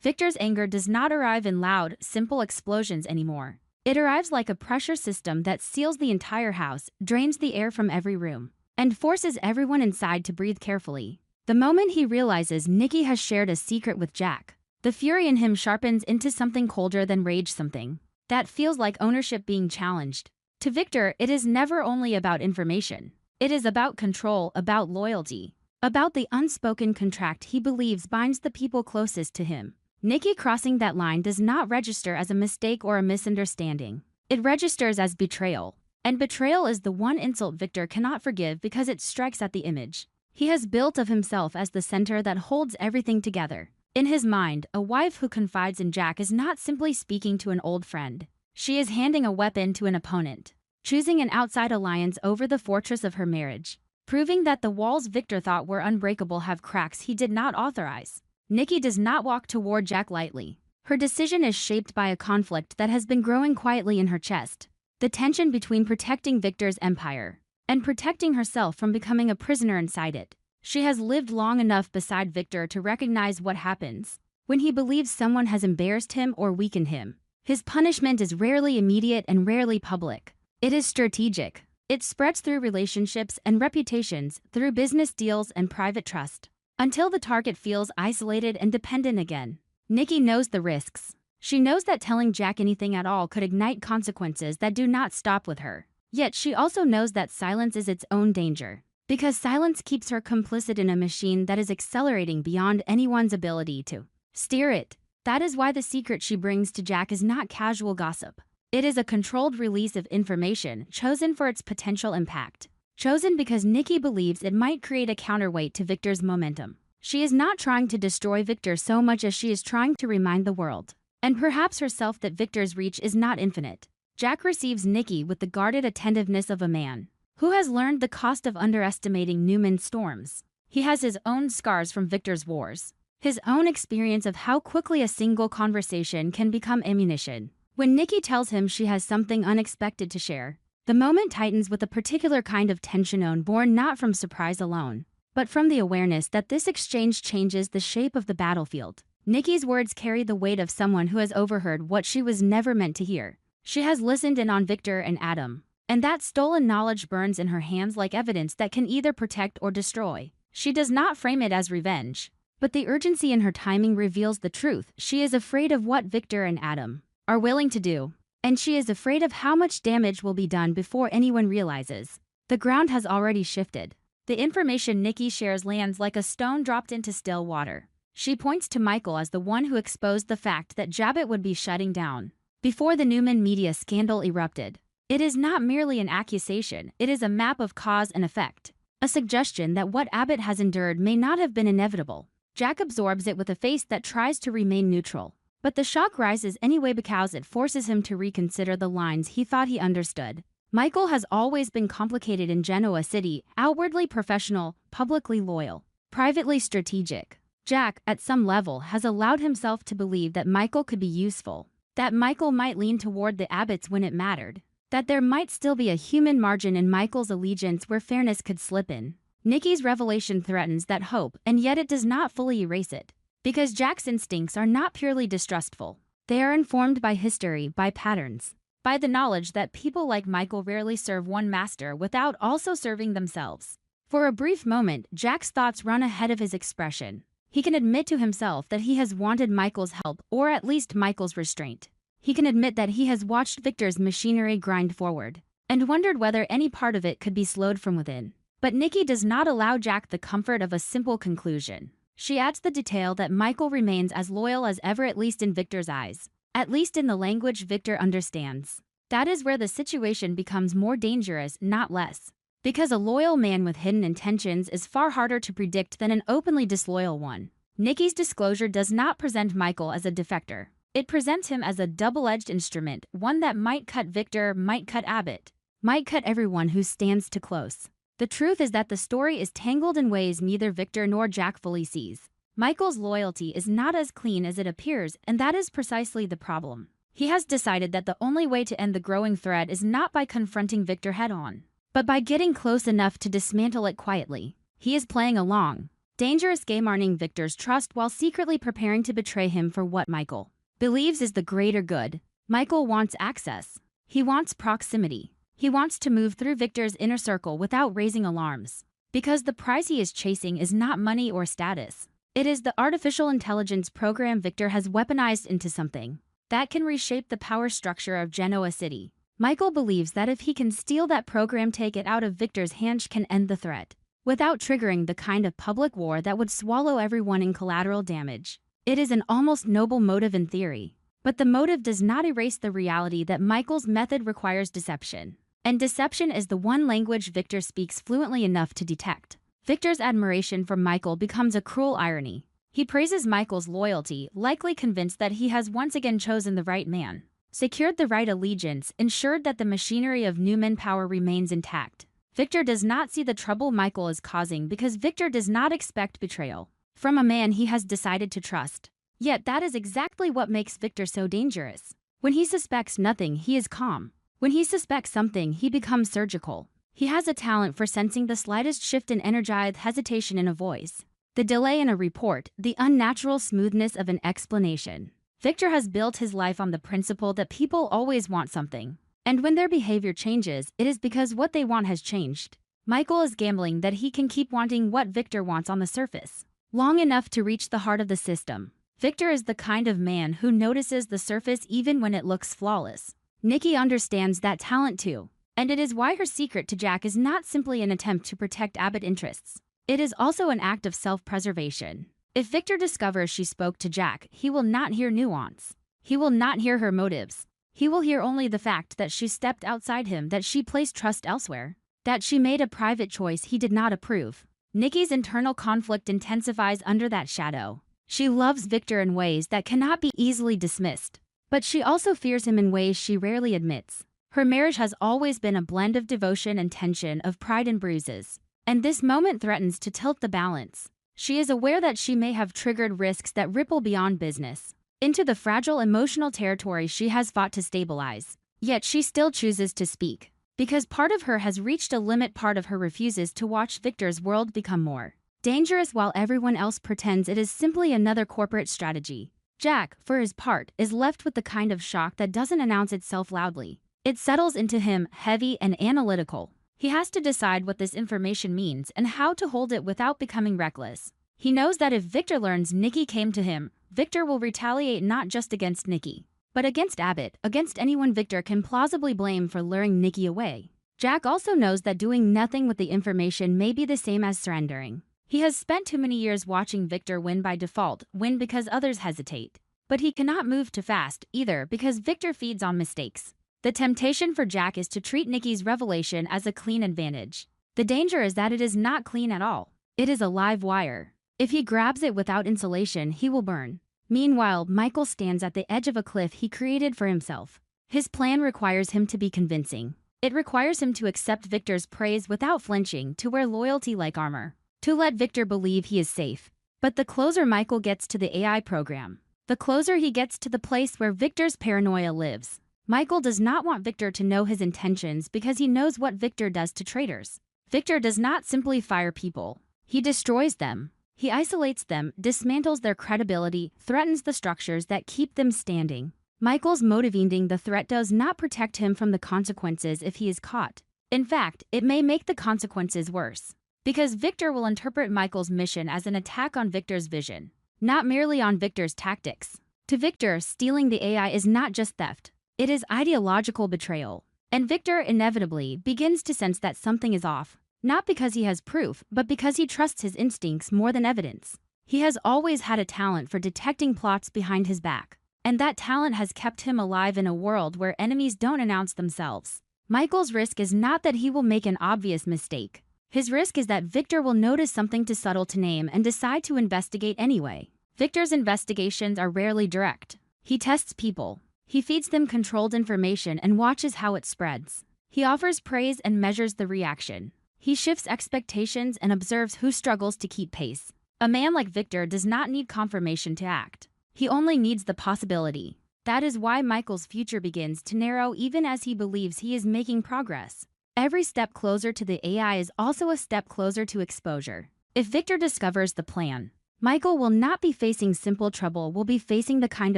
Victor's anger does not arrive in loud, simple explosions anymore. It arrives like a pressure system that seals the entire house, drains the air from every room, and forces everyone inside to breathe carefully. The moment he realizes Nikki has shared a secret with Jack, the fury in him sharpens into something colder than rage, something that feels like ownership being challenged. To Victor, it is never only about information. It is about control, about loyalty, about the unspoken contract he believes binds the people closest to him. Nikki crossing that line does not register as a mistake or a misunderstanding. It registers as betrayal. And betrayal is the one insult Victor cannot forgive because it strikes at the image he has built of himself as the center that holds everything together. In his mind, a wife who confides in Jack is not simply speaking to an old friend. She is handing a weapon to an opponent, choosing an outside alliance over the fortress of her marriage, proving that the walls Victor thought were unbreakable have cracks he did not authorize. Nikki does not walk toward Jack lightly. Her decision is shaped by a conflict that has been growing quietly in her chest. The tension between protecting Victor's empire and protecting herself from becoming a prisoner inside it. She has lived long enough beside Victor to recognize what happens when he believes someone has embarrassed him or weakened him. His punishment is rarely immediate and rarely public. It is strategic. It spreads through relationships and reputations, through business deals and private trust, until the target feels isolated and dependent again. Nikki knows the risks. She knows that telling Jack anything at all could ignite consequences that do not stop with her. Yet she also knows that silence is its own danger, because silence keeps her complicit in a machine that is accelerating beyond anyone's ability to steer it. That is why the secret she brings to Jack is not casual gossip. It is a controlled release of information chosen for its potential impact. Chosen because Nikki believes it might create a counterweight to Victor's momentum. She is not trying to destroy Victor so much as she is trying to remind the world, and perhaps herself, that Victor's reach is not infinite. Jack receives Nikki with the guarded attentiveness of a man who has learned the cost of underestimating Newman's storms. He has his own scars from Victor's wars, his own experience of how quickly a single conversation can become ammunition. When Nikki tells him she has something unexpected to share, the moment tightens with a particular kind of tension born not from surprise alone, but from the awareness that this exchange changes the shape of the battlefield. Nikki's words carry the weight of someone who has overheard what she was never meant to hear. She has listened in on Victor and Adam, and that stolen knowledge burns in her hands like evidence that can either protect or destroy. She does not frame it as revenge, but the urgency in her timing reveals the truth. She is afraid of what Victor and Adam are willing to do, and she is afraid of how much damage will be done before anyone realizes. The ground has already shifted. The information Nikki shares lands like a stone dropped into still water. She points to Michael as the one who exposed the fact that Jabbit would be shutting down before the Newman media scandal erupted. It is not merely an accusation, it is a map of cause and effect, a suggestion that what Abbott has endured may not have been inevitable. Jack absorbs it with a face that tries to remain neutral, but the shock rises anyway because it forces him to reconsider the lines he thought he understood. Michael has always been complicated in Genoa City, outwardly professional, publicly loyal, privately strategic. Jack, at some level, has allowed himself to believe that Michael could be useful, that Michael might lean toward the Abbotts when it mattered, that there might still be a human margin in Michael's allegiance where fairness could slip in. Nikki's revelation threatens that hope, and yet it does not fully erase it, because Jack's instincts are not purely distrustful. They are informed by history, by patterns, by the knowledge that people like Michael rarely serve one master without also serving themselves. For a brief moment, Jack's thoughts run ahead of his expression. He can admit to himself that he has wanted Michael's help, or at least Michael's restraint. He can admit that he has watched Victor's machinery grind forward, and wondered whether any part of it could be slowed from within. But Nikki does not allow Jack the comfort of a simple conclusion. She adds the detail that Michael remains as loyal as ever, at least in Victor's eyes, at least in the language Victor understands. That is where the situation becomes more dangerous, not less. Because a loyal man with hidden intentions is far harder to predict than an openly disloyal one. Nikki's disclosure does not present Michael as a defector. It presents him as a double-edged instrument, one that might cut Victor, might cut Abbott, might cut everyone who stands too close. The truth is that the story is tangled in ways neither Victor nor Jack fully sees. Michael's loyalty is not as clean as it appears, and that is precisely the problem. He has decided that the only way to end the growing threat is not by confronting Victor head-on, but by getting close enough to dismantle it quietly. He is playing a long, dangerous game, earning Victor's trust while secretly preparing to betray him for what Michael believes is the greater good. Michael wants access. He wants proximity. He wants to move through Victor's inner circle without raising alarms. Because the prize he is chasing is not money or status. It is the artificial intelligence program Victor has weaponized into something that can reshape the power structure of Genoa City. Michael believes that if he can steal that program, take it out of Victor's hands, can end the threat without triggering the kind of public war that would swallow everyone in collateral damage. It is an almost noble motive in theory, but the motive does not erase the reality that Michael's method requires deception. And deception is the one language Victor speaks fluently enough to detect. Victor's admiration for Michael becomes a cruel irony. He praises Michael's loyalty, likely convinced that he has once again chosen the right man, secured the right allegiance, ensured that the machinery of Newman power remains intact. Victor does not see the trouble Michael is causing because Victor does not expect betrayal from a man he has decided to trust. Yet that is exactly what makes Victor so dangerous. When he suspects nothing, he is calm. When he suspects something, he becomes surgical. He has a talent for sensing the slightest shift in energized hesitation in a voice, the delay in a report, the unnatural smoothness of an explanation. Victor has built his life on the principle that people always want something. And when their behavior changes, it is because what they want has changed. Michael is gambling that he can keep wanting what Victor wants on the surface long enough to reach the heart of the system. Victor is the kind of man who notices the surface even when it looks flawless. Nikki understands that talent too, and it is why her secret to Jack is not simply an attempt to protect Abbott interests. It is also an act of self-preservation. If Victor discovers she spoke to Jack, he will not hear nuance. He will not hear her motives. He will hear only the fact that she stepped outside him, that she placed trust elsewhere, that she made a private choice he did not approve. Nikki's internal conflict intensifies under that shadow. She loves Victor in ways that cannot be easily dismissed, but she also fears him in ways she rarely admits. Her marriage has always been a blend of devotion and tension, of pride and bruises, and this moment threatens to tilt the balance. She is aware that she may have triggered risks that ripple beyond business into the fragile emotional territory she has fought to stabilize. Yet she still chooses to speak, because part of her has reached a limit. Part of her refuses to watch Victor's world become more dangerous while everyone else pretends it is simply another corporate strategy. Jack, for his part, is left with the kind of shock that doesn't announce itself loudly. It settles into him, heavy and analytical. He has to decide what this information means and how to hold it without becoming reckless. He knows that if Victor learns Nikki came to him, Victor will retaliate not just against Nikki, but against Abbott, against anyone Victor can plausibly blame for luring Nikki away. Jack also knows that doing nothing with the information may be the same as surrendering. He has spent too many years watching Victor win by default, win because others hesitate. But he cannot move too fast, either, because Victor feeds on mistakes. The temptation for Jack is to treat Nikki's revelation as a clean advantage. The danger is that it is not clean at all. It is a live wire. If he grabs it without insulation, he will burn. Meanwhile, Michael stands at the edge of a cliff he created for himself. His plan requires him to be convincing. It requires him to accept Victor's praise without flinching, to wear loyalty like armor, to let Victor believe he is safe. But the closer Michael gets to the AI program, the closer he gets to the place where Victor's paranoia lives. Michael does not want Victor to know his intentions because he knows what Victor does to traitors. Victor does not simply fire people. He destroys them. He isolates them, dismantles their credibility, threatens the structures that keep them standing. Michael's motivating the threat does not protect him from the consequences if he is caught. In fact, it may make the consequences worse, because Victor will interpret Michael's mission as an attack on Victor's vision, not merely on Victor's tactics. To Victor, stealing the AI is not just theft. It is ideological betrayal. And Victor inevitably begins to sense that something is off. Not because he has proof, but because he trusts his instincts more than evidence. He has always had a talent for detecting plots behind his back, and that talent has kept him alive in a world where enemies don't announce themselves. Michael's risk is not that he will make an obvious mistake. His risk is that Victor will notice something too subtle to name and decide to investigate anyway. Victor's investigations are rarely direct. He tests people. He feeds them controlled information and watches how it spreads. He offers praise and measures the reaction. He shifts expectations and observes who struggles to keep pace. A man like Victor does not need confirmation to act. He only needs the possibility. That is why Michael's future begins to narrow even as he believes he is making progress. Every step closer to the AI is also a step closer to exposure. If Victor discovers the plan, Michael will not be facing simple trouble, will be facing the kind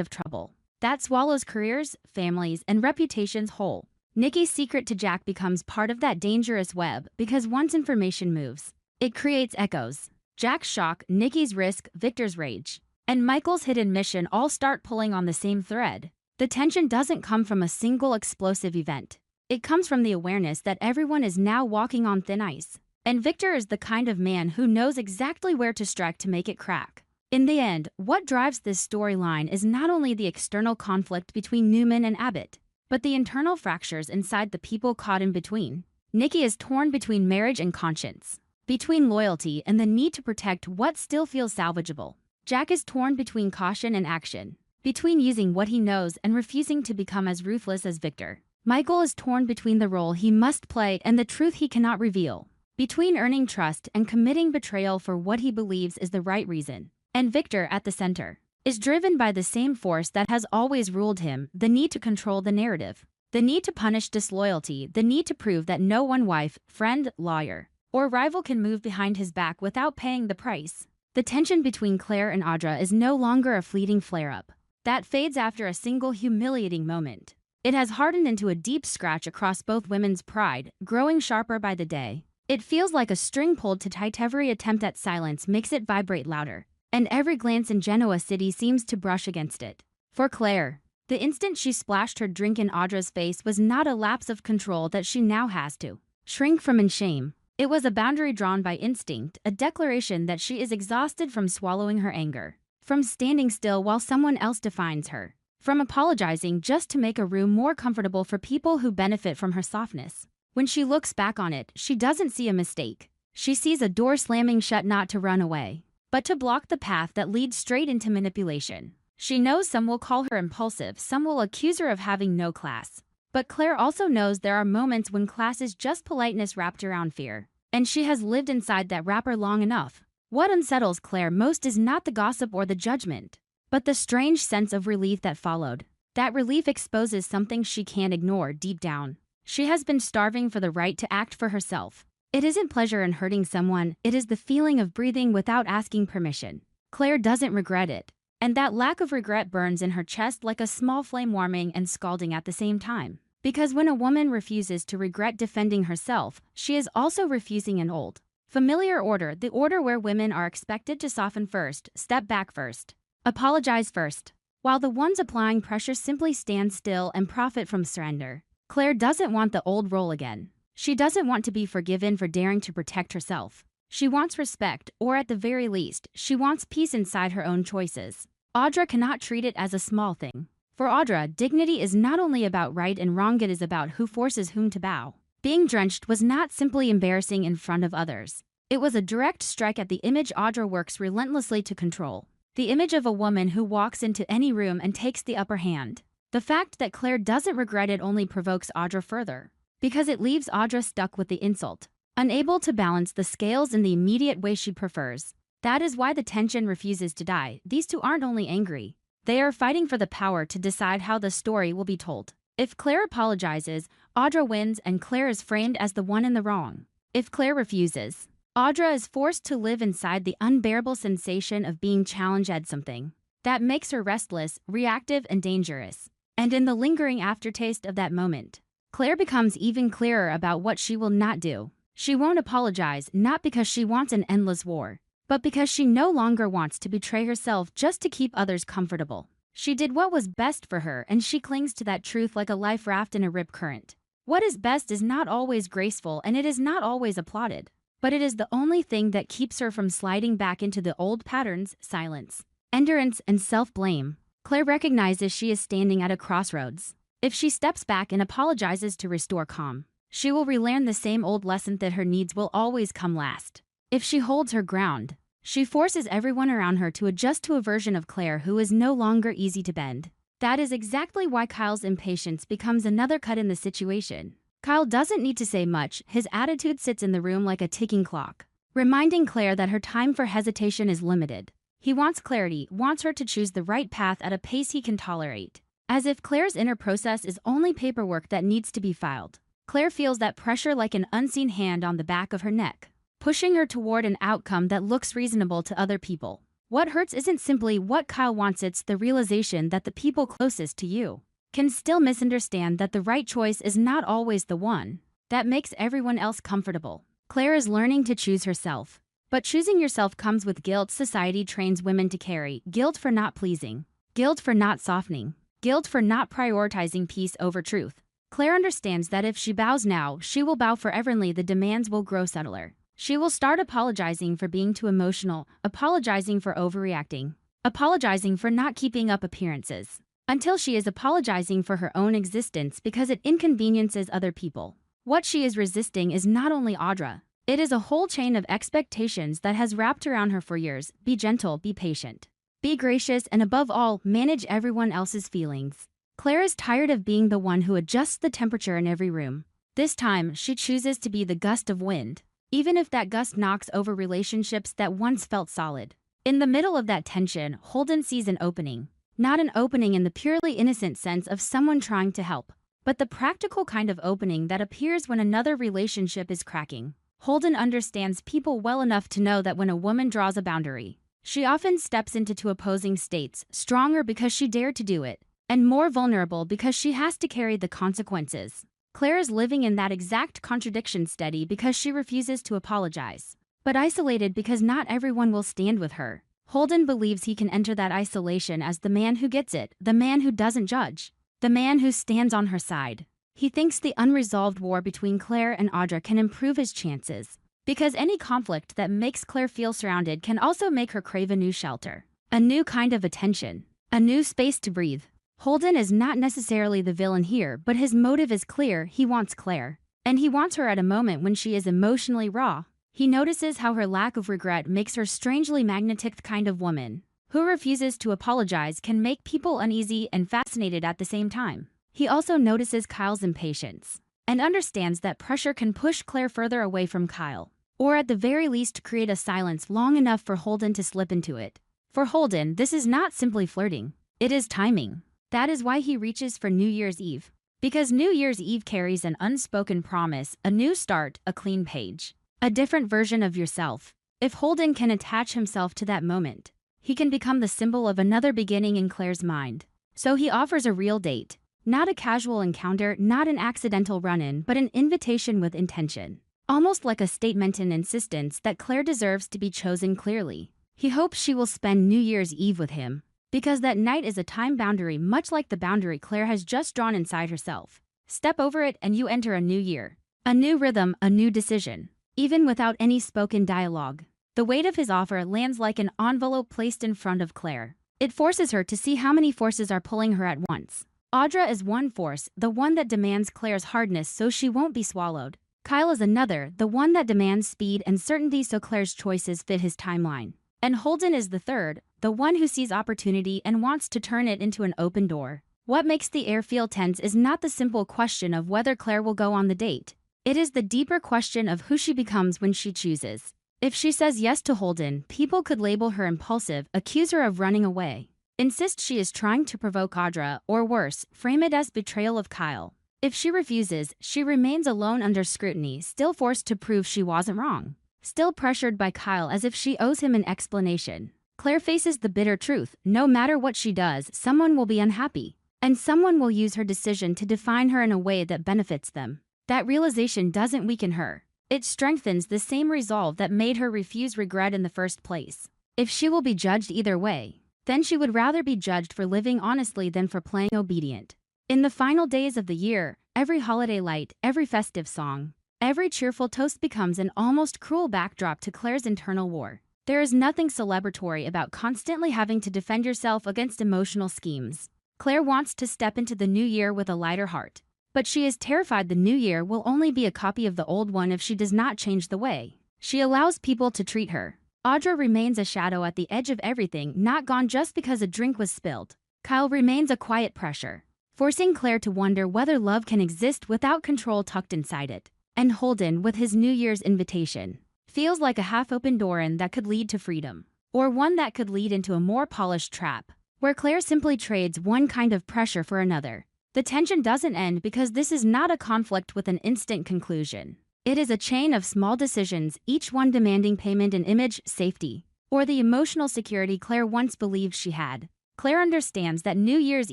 of trouble that swallows careers, families, and reputations whole. Nikki's secret to Jack becomes part of that dangerous web because once information moves, it creates echoes. Jack's shock, Nikki's risk, Victor's rage, and Michael's hidden mission all start pulling on the same thread. The tension doesn't come from a single explosive event. It comes from the awareness that everyone is now walking on thin ice. And Victor is the kind of man who knows exactly where to strike to make it crack. In the end, what drives this storyline is not only the external conflict between Newman and Abbott, but the internal fractures inside the people caught in between. Nikki is torn between marriage and conscience, between loyalty and the need to protect what still feels salvageable. Jack is torn between caution and action, between using what he knows and refusing to become as ruthless as Victor. Michael is torn between the role he must play and the truth he cannot reveal, between earning trust and committing betrayal for what he believes is the right reason. And Victor, at the center, is driven by the same force that has always ruled him, the need to control the narrative, the need to punish disloyalty, the need to prove that no one wife, friend, lawyer, or rival can move behind his back without paying the price. The tension between Claire and Audra is no longer a fleeting flare-up that fades after a single humiliating moment. It has hardened into a deep scratch across both women's pride, growing sharper by the day. It feels like a string pulled to tight. Every attempt at silence makes it vibrate louder, and every glance in Genoa City seems to brush against it. For Claire, the instant she splashed her drink in Audra's face was not a lapse of control that she now has to shrink from in shame. It was a boundary drawn by instinct, a declaration that she is exhausted from swallowing her anger, from standing still while someone else defines her, from apologizing just to make a room more comfortable for people who benefit from her softness. When she looks back on it, she doesn't see a mistake. She sees a door slamming shut not to run away, but to block the path that leads straight into manipulation. She knows some will call her impulsive, some will accuse her of having no class. But Claire also knows there are moments when class is just politeness wrapped around fear, and she has lived inside that wrapper long enough. What unsettles Claire most is not the gossip or the judgment, but the strange sense of relief that followed. That relief exposes something she can't ignore deep down. She has been starving for the right to act for herself. It isn't pleasure in hurting someone, it is the feeling of breathing without asking permission. Claire doesn't regret it, and that lack of regret burns in her chest like a small flame, warming and scalding at the same time. Because when a woman refuses to regret defending herself, she is also refusing an old, familiar order, the order where women are expected to soften first, step back first, apologize first, while the ones applying pressure simply stand still and profit from surrender. Claire doesn't want the old role again. She doesn't want to be forgiven for daring to protect herself. She wants respect, or at the very least, she wants peace inside her own choices. Audra cannot treat it as a small thing. For Audra, dignity is not only about right and wrong, it is about who forces whom to bow. Being drenched was not simply embarrassing in front of others. It was a direct strike at the image Audra works relentlessly to control. The image of a woman who walks into any room and takes the upper hand. The fact that Claire doesn't regret it only provokes Audra further, because it leaves Audra stuck with the insult, unable to balance the scales in the immediate way she prefers. That is why the tension refuses to die. These two aren't only angry, they are fighting for the power to decide how the story will be told. If Claire apologizes, Audra wins and Claire is framed as the one in the wrong. If Claire refuses, Audra is forced to live inside the unbearable sensation of being challenged at something that makes her restless, reactive, and dangerous. And in the lingering aftertaste of that moment, Claire becomes even clearer about what she will not do. She won't apologize, not because she wants an endless war, but because she no longer wants to betray herself just to keep others comfortable. She did what was best for her, and she clings to that truth like a life raft in a rip current. What is best is not always graceful, and it is not always applauded, but it is the only thing that keeps her from sliding back into the old patterns: silence, endurance, and self-blame. Claire recognizes she is standing at a crossroads. If she steps back and apologizes to restore calm, she will relearn the same old lesson that her needs will always come last. If she holds her ground, she forces everyone around her to adjust to a version of Claire who is no longer easy to bend. That is exactly why Kyle's impatience becomes another cut in the situation. Kyle doesn't need to say much, his attitude sits in the room like a ticking clock, reminding Claire that her time for hesitation is limited. He wants clarity, wants her to choose the right path at a pace he can tolerate. As if Claire's inner process is only paperwork that needs to be filed. Claire feels that pressure like an unseen hand on the back of her neck, pushing her toward an outcome that looks reasonable to other people. What hurts isn't simply what Kyle wants, it's the realization that the people closest to you can still misunderstand that the right choice is not always the one that makes everyone else comfortable. Claire is learning to choose herself. But choosing yourself comes with guilt society trains women to carry. Guilt for not pleasing. Guilt for not softening. Guilt for not prioritizing peace over truth. Claire understands that if she bows now, she will bow forever. The demands will grow subtler. She will start apologizing for being too emotional, apologizing for overreacting, apologizing for not keeping up appearances, until she is apologizing for her own existence because it inconveniences other people. What she is resisting is not only Audra. It is a whole chain of expectations that has wrapped around her for years. Be gentle, be patient, be gracious, and above all, manage everyone else's feelings. Claire is tired of being the one who adjusts the temperature in every room. This time, she chooses to be the gust of wind, even if that gust knocks over relationships that once felt solid. In the middle of that tension, Holden sees an opening. Not an opening in the purely innocent sense of someone trying to help, but the practical kind of opening that appears when another relationship is cracking. Holden understands people well enough to know that when a woman draws a boundary, she often steps into two opposing states, stronger because she dared to do it, and more vulnerable because she has to carry the consequences. Claire is living in that exact contradiction, steady because she refuses to apologize, but isolated because not everyone will stand with her. Holden believes he can enter that isolation as the man who gets it, the man who doesn't judge, the man who stands on her side. He thinks the unresolved war between Claire and Audra can improve his chances, because any conflict that makes Claire feel surrounded can also make her crave a new shelter, a new kind of attention, a new space to breathe. Holden is not necessarily the villain here, but his motive is clear. He wants Claire, and he wants her at a moment when she is emotionally raw. He notices how her lack of regret makes her strangely magnetic. Kind of woman who refuses to apologize can make people uneasy and fascinated at the same time. He also notices Kyle's impatience and understands that pressure can push Claire further away from Kyle, or at the very least create a silence long enough for Holden to slip into it. For Holden, this is not simply flirting, it is timing. That is why he reaches for New Year's Eve. Because New Year's Eve carries an unspoken promise, a new start, a clean page, a different version of yourself. If Holden can attach himself to that moment, he can become the symbol of another beginning in Claire's mind. So he offers a real date. Not a casual encounter, not an accidental run-in, but an invitation with intention. Almost like a statement and insistence that Claire deserves to be chosen clearly. He hopes she will spend New Year's Eve with him, because that night is a time boundary much like the boundary Claire has just drawn inside herself. Step over it and you enter a new year. A new rhythm, a new decision. Even without any spoken dialogue, the weight of his offer lands like an envelope placed in front of Claire. It forces her to see how many forces are pulling her at once. Audra is one force, the one that demands Claire's hardness so she won't be swallowed. Kyle is another, the one that demands speed and certainty so Claire's choices fit his timeline. And Holden is the third, the one who sees opportunity and wants to turn it into an open door. What makes the air feel tense is not the simple question of whether Claire will go on the date. It is the deeper question of who she becomes when she chooses. If she says yes to Holden, people could label her impulsive, accuse her of running away, insist she is trying to provoke Audra, or worse, frame it as betrayal of Kyle. If she refuses, she remains alone under scrutiny, still forced to prove she wasn't wrong. Still pressured by Kyle as if she owes him an explanation. Claire faces the bitter truth. No matter what she does, someone will be unhappy. And someone will use her decision to define her in a way that benefits them. That realization doesn't weaken her. It strengthens the same resolve that made her refuse regret in the first place. If she will be judged either way, then she would rather be judged for living honestly than for playing obedient. In the final days of the year, every holiday light, every festive song, every cheerful toast becomes an almost cruel backdrop to Claire's internal war. There is nothing celebratory about constantly having to defend yourself against emotional schemes. Claire wants to step into the new year with a lighter heart. But she is terrified the new year will only be a copy of the old one if she does not change the way she allows people to treat her. Audra remains a shadow at the edge of everything, not gone just because a drink was spilled. Kyle remains a quiet pressure, forcing Claire to wonder whether love can exist without control tucked inside it. And Holden, with his New Year's invitation, feels like a half-open door that could lead to freedom, or one that could lead into a more polished trap, where Claire simply trades one kind of pressure for another. The tension doesn't end because this is not a conflict with an instant conclusion. It is a chain of small decisions, each one demanding payment in image, safety, or the emotional security Claire once believed she had. Claire understands that New Year's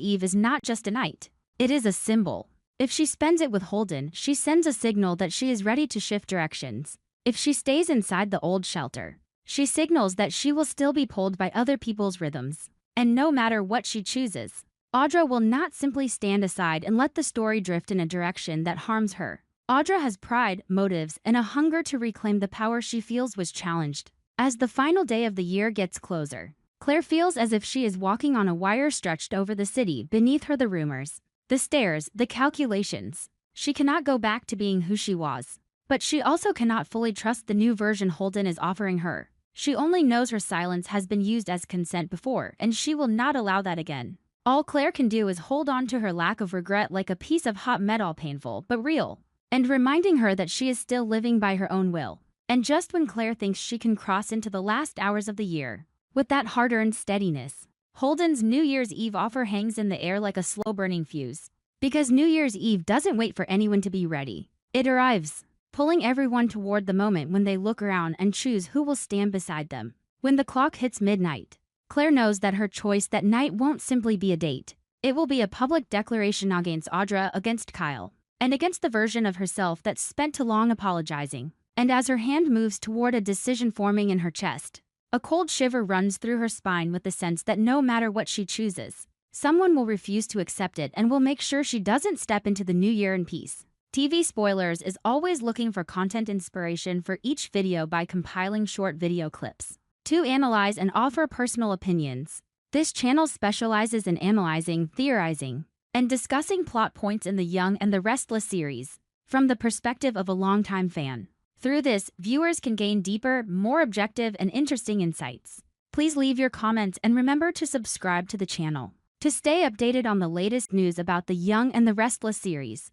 Eve is not just a night. It is a symbol. If she spends it with Holden, she sends a signal that she is ready to shift directions. If she stays inside the old shelter, she signals that she will still be pulled by other people's rhythms. And no matter what she chooses, Audra will not simply stand aside and let the story drift in a direction that harms her. Audra has pride, motives, and a hunger to reclaim the power she feels was challenged. As the final day of the year gets closer, Claire feels as if she is walking on a wire stretched over the city. Beneath her, the rumors, the stares, the calculations. She cannot go back to being who she was. But she also cannot fully trust the new version Holden is offering her. She only knows her silence has been used as consent before, and she will not allow that again. All Claire can do is hold on to her lack of regret like a piece of hot metal, painful but real, and reminding her that she is still living by her own will. And just when Claire thinks she can cross into the last hours of the year, with that hard-earned steadiness, Holden's New Year's Eve offer hangs in the air like a slow-burning fuse. Because New Year's Eve doesn't wait for anyone to be ready. It arrives, pulling everyone toward the moment when they look around and choose who will stand beside them. When the clock hits midnight, Claire knows that her choice that night won't simply be a date. It will be a public declaration against Audra, against Kyle, and against the version of herself that spent too long apologizing. And as her hand moves toward a decision forming in her chest, a cold shiver runs through her spine with the sense that no matter what she chooses, someone will refuse to accept it and will make sure she doesn't step into the new year in peace. TV Spoilers is always looking for content inspiration for each video by compiling short video clips to analyze and offer personal opinions. This channel specializes in analyzing, theorizing, and discussing plot points in the Young and the Restless series from the perspective of a longtime fan. Through this, viewers can gain deeper, more objective, and interesting insights. Please leave your comments and remember to subscribe to the channel to stay updated on the latest news about the Young and the Restless series.